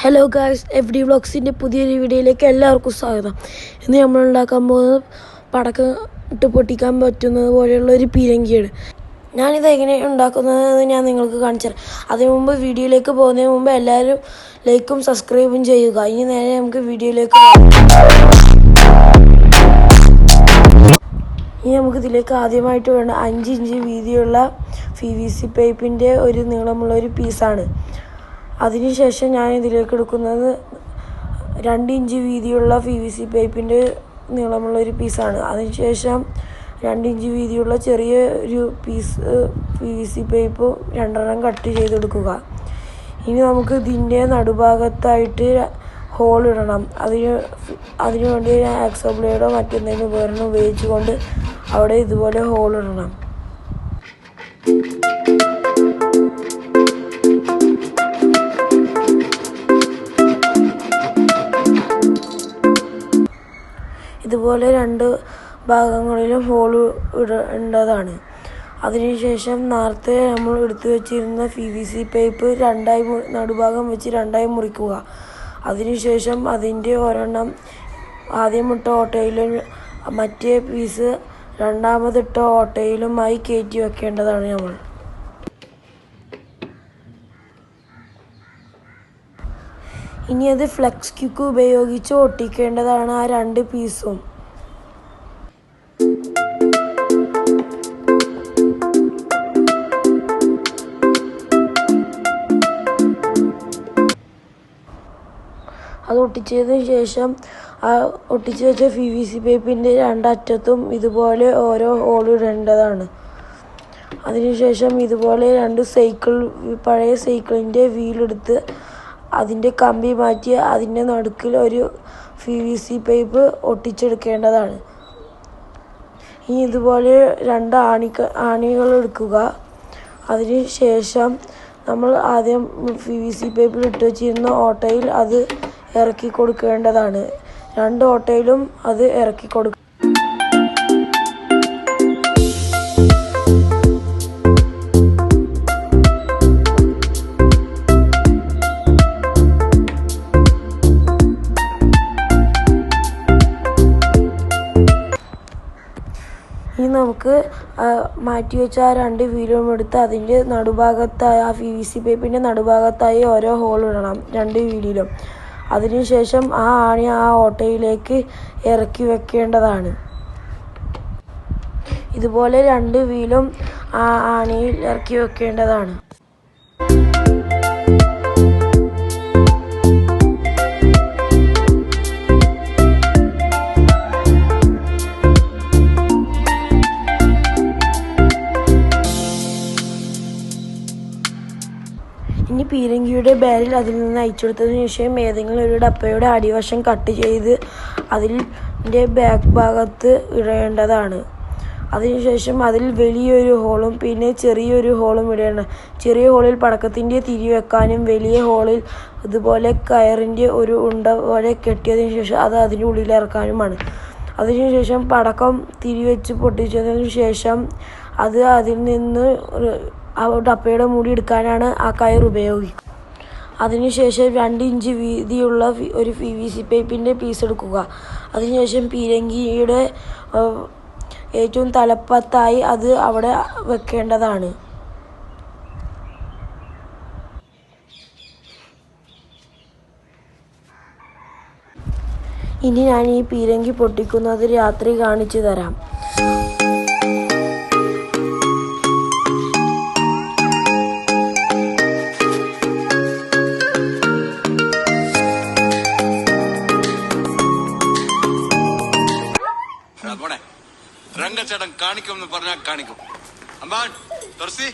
Hello guys, FD വ്ളോഗ്സിൻ്റെ പുതിയൊരു വീഡിയോയിലേക്ക് എല്ലാവർക്കും സ്വാഗതം. ഇന്ന് നമ്മൾ ഉണ്ടാക്കാൻ പോകുന്നത് പടക്കം ഇട്ട് പൊട്ടിക്കാൻ പറ്റുന്നത് പോലെയുള്ള ഒരു പീരങ്കിയാണ്. ഞാനിത് എങ്ങനെയാണ് ഉണ്ടാക്കുന്നതെന്ന് ഞാൻ നിങ്ങൾക്ക് കാണിച്ചു തരാം. അതിനു മുമ്പ് വീഡിയോയിലേക്ക് പോകുന്നതിന് മുമ്പ് എല്ലാവരും ലൈക്കും സബ്സ്ക്രൈബും ചെയ്യുക. ഇനി നേരെ നമുക്ക് വീഡിയോയിലേക്ക് ഇനി നമുക്കിതിലേക്ക് ആദ്യമായിട്ട് വേണ്ട 5 ഇഞ്ച് വീതിയുള്ള PVC പൈപ്പിൻ്റെ ഒരു നീളമുള്ള ഒരു പീസാണ്. അതിനുശേഷം ഞാൻ ഇതിലേക്ക് എടുക്കുന്നത് 2 ഇഞ്ച് വീതിയുള്ള PVC പൈപ്പിൻ്റെ നീളമുള്ള ഒരു പീസാണ്. അതിനുശേഷം 2 ഇഞ്ച് വീതിയുള്ള ചെറിയ ഒരു പീസ് PVC പൈപ്പ് 2 കട്ട് ചെയ്തെടുക്കുക. ഇനി നമുക്ക് ഇതിൻ്റെ നടുഭാഗത്തായിട്ട് ഹോൾ ഇടണം. അതിനുവേണ്ടി ഞാൻ ആക്സോ ബ്ലേഡോ മറ്റെന്തെങ്കിലും ഉപകരണം ഉപയോഗിച്ചുകൊണ്ട് അവിടെ ഇതുപോലെ ഹോൾ ഇടണം. ഇതുപോലെ 2 ഭാഗങ്ങളിലും ഹോൾ ഇടേണ്ടതാണ്. അതിനുശേഷം നേരത്തെ നമ്മൾ എടുത്തു വെച്ചിരുന്ന PVC പൈപ്പ് നടുഭാഗം വെച്ച് 2 മുറിക്കുക. അതിനുശേഷം അതിൻ്റെ ഒരെണ്ണം ആദ്യമിട്ട ഓട്ടയിലും മറ്റേ പീസ് രണ്ടാമതിട്ട ഓട്ടയിലുമായി കയറ്റി വെക്കേണ്ടതാണ് നമ്മൾ. ഇനി അത് ഫ്ലെക്സ് ക്യൂക്ക് ഉപയോഗിച്ച് ഒട്ടിക്കേണ്ടതാണ് ആ 2 പീസും. അത് ഒട്ടിച്ചതിന് ശേഷം ആ ഒട്ടിച്ച് വെച്ച PVC പൈപ്പിൻ്റെ 2 അറ്റത്തും ഇതുപോലെ ഓരോ ഹോൾ ഇടേണ്ടതാണ്. അതിനുശേഷം ഇതുപോലെ 2 പഴയ സൈക്കിളിൻ്റെ വീലെടുത്ത് അതിൻ്റെ കമ്പി മാറ്റി അതിൻ്റെ നടുക്കിൽ ഒരു PVC പൈപ്പ് ഒട്ടിച്ചെടുക്കേണ്ടതാണ്. ഇനി ഇതുപോലെ 2 ആണികൾ എടുക്കുക. അതിനുശേഷം നമ്മൾ ആദ്യം PVC പൈപ്പിൽ ഇട്ട് വെച്ചിരുന്ന ഓട്ടയിൽ അത് ഇറക്കി കൊടുക്കേണ്ടതാണ്. 2 ഓട്ടയിലും അത് ഇറക്കി കൊടുക്കുക. ഇനി നമുക്ക് മാറ്റിവെച്ച ആ 2 വീലും എടുത്ത് അതിൻ്റെ നടുഭാഗത്തായി ആ PVC പൈപ്പിൻ്റെ നടുഭാഗത്തായി ഓരോ ഹോൾ ഇടണം 2 വീലിലും. അതിനുശേഷം ആ ആണി ആ ഓട്ടയിലേക്ക് ഇറക്കി വെക്കേണ്ടതാണ്. ഇതുപോലെ 2 വീലും ആ ആണിയിൽ ഇറക്കി വെക്കേണ്ടതാണ്. ഇനി പീരങ്കിയുടെ ബാരൽ അതിൽ നിന്ന് അയച്ചെടുത്തതിന് ശേഷം ഏതെങ്കിലും ഒരു ഡപ്പയുടെ അടിവശം കട്ട് ചെയ്ത് അതിൻ്റെ ബാക്ക് ഭാഗത്ത് ഇടേണ്ടതാണ്. അതിനുശേഷം അതിൽ വലിയൊരു ഹോളും പിന്നെ ചെറിയൊരു ഹോളും ഇടേണ്ട. ചെറിയ ഹോളിൽ പടക്കത്തിൻ്റെ തിരി വെക്കാനും വലിയ ഹോളിൽ ഇതുപോലെ കയറിൻ്റെ ഒരു ഉണ്ട പോലെ കെട്ടിയതിന് ശേഷം അത് അതിൻ്റെ ഉള്ളിൽ ഇറക്കാനുമാണ്. അതിനുശേഷം പടക്കം തിരി വെച്ച് പൊട്ടിച്ചതിന് ശേഷം അത് അതിൽ നിന്ന് ആ ഡപ്പയുടെ മൂടി എടുക്കാനാണ് ആ കയർ ഉപയോഗിക്കുക. അതിനുശേഷം 2 ഇഞ്ച് വീതിയുള്ള ഒരു PVC പൈപ്പിൻ്റെ പീസ് എടുക്കുക. അതിനുശേഷം പീരങ്കിയുടെ ഏറ്റവും തലപ്പത്തായി അത് അവിടെ വെക്കേണ്ടതാണ്. ഇനി ഞാൻ ഈ പീരങ്കി പൊട്ടിക്കുന്നത് രാത്രി കാണിച്ചു തരാം. രംഗച്ചേട്ടൻ കാണിക്കും എന്ന് പറഞ്ഞാൽ കാണിക്കും. അമ്പാൻ തുറസി